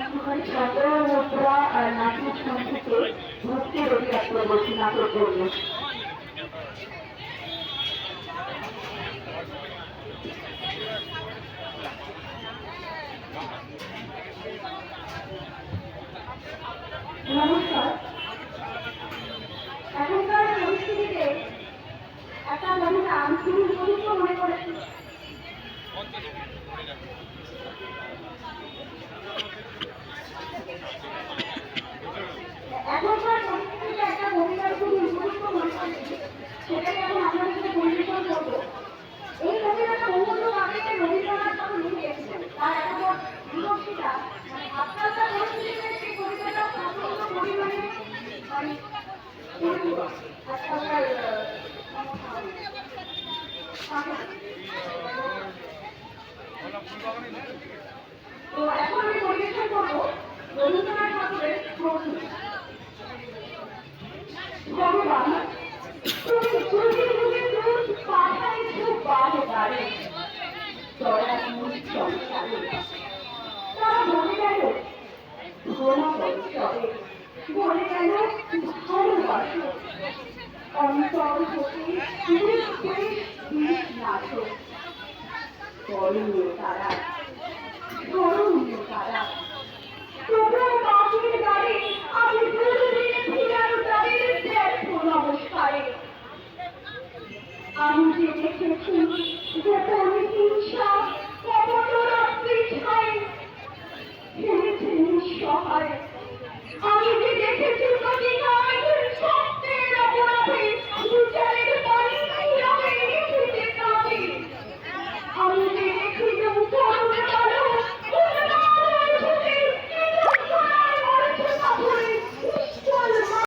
ছন্দ মুদ্রা আর নাটক সংক্ষেপে মুক্তির অধিকার বলছি নাটক করবে। নমস্কার। এখনকার পরিস্থিতিতে একটা মহিলা আমি খুবই উপযুক্ত মনে করেছি। এখনকার পরিস্থিতিতে একটা মহিলার খুবই উপযুক্ত মনে করেছি, সেটাকে এখন আপনাদের সাথে পরিবেশন করবো। এই কবিতাটা বহুমূল্য কাব্যে রবীন্দ্রনাথ ঠাকুর লিখেছিলেন। তার একটা বিভক্তিটা আজকালকার পরিস্থিতিতে সেই কবিতাটা প্রচন্ড পরিমাণে আজকালকার তো এখন আমি পরিবেশন করবো রবীন্দ্রনাথ ঠাকুরের প্রশ্ন। ভগবান তুমি যুগে যুগে দুধ পাঠাইছ বারে বারে দয়ার মূল সংসারে, তারা বলে গেল ঘোড়া পরিচয়ে, বলে গেল ভালোবাসো অন্তর হতে বিষ নাচো। করণীয় তারা করণীয় তারা তবুও বাকির গাড়ি আমি দুদিন ফিরার তাদের ব্যর্থ নমস্কারে। আমি যে দেখেছি গোপন হিংসা কপট রাত্রি ছায় ফেলেছে নিঃসহায়